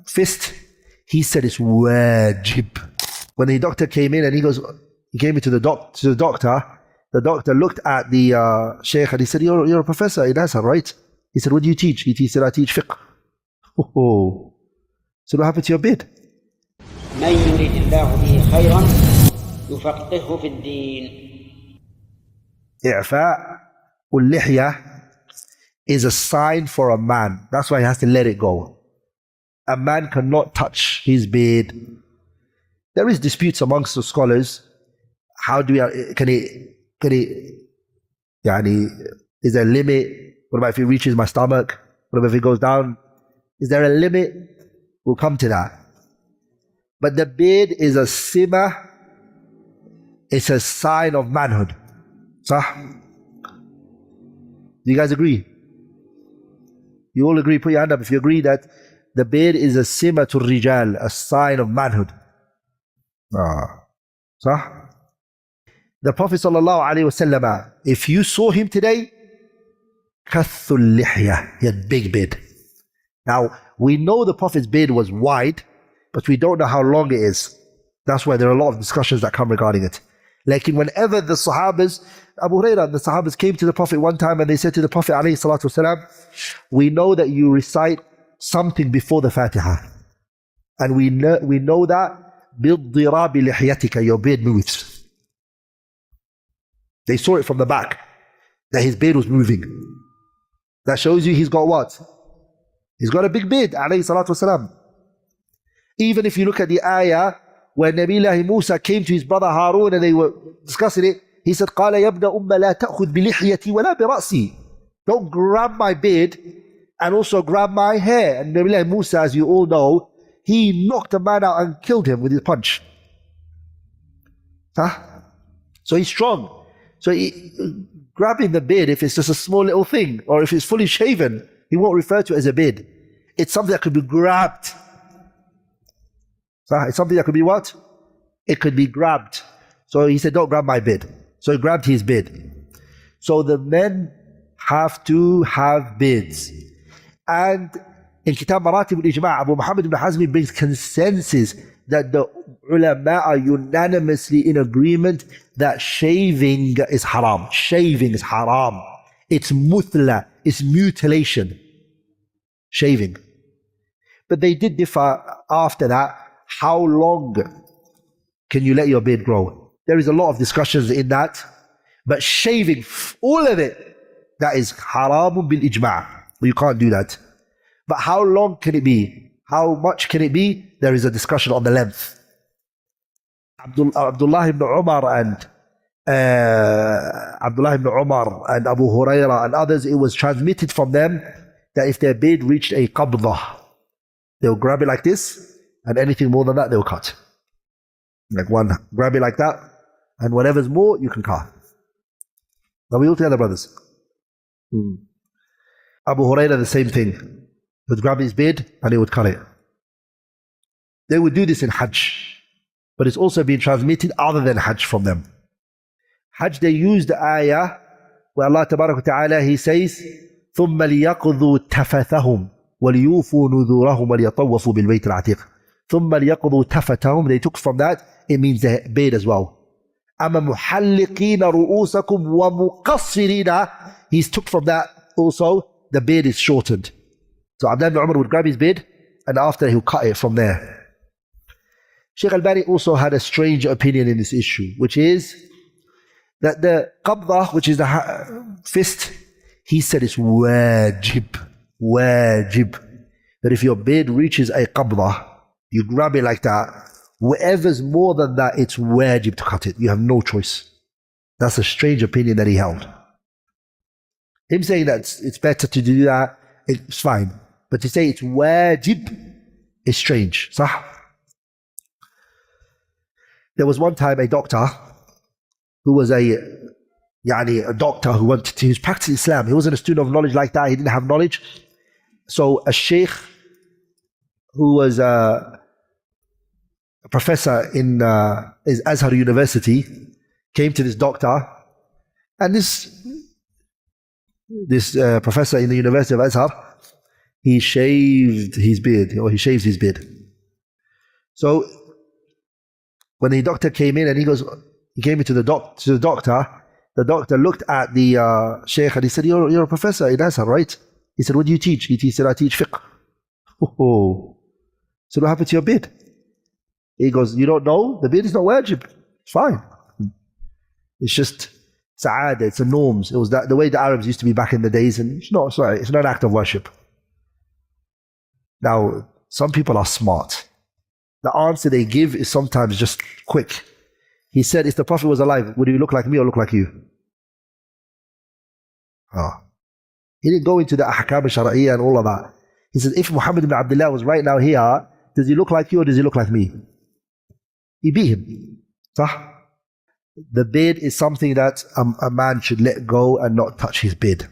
fist, he said it's wajib. When the doctor came in and he came into the doctor, the doctor looked at the Sheikh and he said, you're a professor in Hasan, right? He said, what do you teach? He said, I teach fiqh. Oh. So what happened to your beard? من يريد الله به خيرا يفقهه في الدين. إعفاء واللحية is a sign for a man. That's why he has to let it go. A man cannot touch his beard. There is disputes amongst the scholars. How do we, is there a limit? What about if it reaches my stomach? What about if it goes down? Is there a limit? We'll come to that. But the beard is a sima. It's a sign of manhood. Sah? Do you guys agree? You all agree? Put your hand up if you agree that the beard is a sima to rijal, a sign of manhood. Sah? The Prophet ﷺ, if you saw him today, kathul lihya, he had big beard. Now, we know the Prophet's beard was wide, but we don't know how long it is. That's why there are a lot of discussions that come regarding it. Like whenever the Sahabas, Abu Hurairah and the Sahabas came to the Prophet one time and they said to the Prophet ﷺ, we know that you recite something before the Fatiha. And we know that بِالضِّرَابِ لِحْيَتِكَ, your beard moves. They saw it from the back, that his beard was moving. That shows you he's got what? He's got a big beard, alayhi salatu wasalam. Even if you look at the ayah, when Nabi Musa came to his brother Harun and they were discussing it, he said, قَالَ يَبْنَ أُمَّ لَا تَأْخُذْ بِلِحْيَتِي وَلَا بِرَأْسِي. Don't grab my beard and also grab my hair. And Nabi Musa, as you all know, he knocked a man out and killed him with his punch. So he's strong. So grabbing the beard, if it's just a small little thing, or if it's fully shaven, he won't refer to it as a beard. It's something that could be grabbed. It's something that could be what? It could be grabbed. So he said, don't grab my beard. So he grabbed his beard. So the men have to have beards. And in Kitab Maratib al-Ijma', Abu Muhammad ibn Hazmi brings consensus that the ulama are unanimously in agreement that shaving is haram. Shaving is haram. It's muthla, it's mutilation. Shaving. But they did differ after that. How long can you let your beard grow? There is a lot of discussions in that. But shaving, all of it, that is haramun bil ijma'. You can't do that. But how long can it be? How much can it be? There is a discussion on the length. Abdullah ibn Umar and Abu Hurairah and others, it was transmitted from them that if their beard reached a qabdah, they'll grab it like this, and anything more than that, they'll cut. Like one, grab it like that, and whatever's more, you can cut. Are we all together, brothers? Abu Hurairah, the same thing. He would grab his beard and he would cut it. They would do this in Hajj, but it's also been transmitted other than Hajj from them. Hajj, they use the ayah where Allah Tabarak wa Ta'ala, He says, ثُمَّ لِيَقْضُوا تَفَثَهُمْ وَلِيُوفُوا نُذُورَهُمْ وَلِيَطَوَّفُوا بِالْبَيْتِ الْعَتِيقِ. ثُمَّ لِيَقْضُوا تَفَثَهُمْ. They took from that, it means the beard as well. أَمَا مُحَلِّقِينَ رُؤُوسَكُمْ وَمُقَصِّرِينَ. He's took from that also, the beard is shortened. So Abdullah ibn Umar would grab his beard and after he'll cut it from there. Sheikh Al-Bani also had a strange opinion in this issue, which is that the qabdah, which is the fist, he said it's wajib. That if your beard reaches a qabdah, you grab it like that, whatever's more than that, it's wajib to cut it. You have no choice. That's a strange opinion that he held. Him saying that it's better to do that, it's fine. But to say it's wajib is strange. Sah? There was one time a doctor who was a doctor who wanted to, he was practicing Islam. He wasn't a student of knowledge like that. He didn't have knowledge. So a Sheikh who was a professor in Azhar University came to this doctor, and this professor in the University of Azhar, he shaved his beard, or he shaves his beard. So when the doctor came in and he came into the doctor, the doctor looked at the Sheikh and he said, you're a professor in Azhar, right? He said, what do you teach? He said, I teach fiqh. Oh. So what happened to your beard? He goes, you don't know? The beard is not wajib. It's fine. It's just sa'ada, it's the norms. It was the way the Arabs used to be back in the days, and it's not an act of worship. Now, some people are smart. The answer they give is sometimes just quick. He said, if the Prophet was alive, would he look like me or look like you? He didn't go into the ahkam al-shar'iyya and all of that. He said, if Muhammad ibn Abdullah was right now here, does he look like you or does he look like me? He beat him. The beard is something that a man should let go and not touch his beard.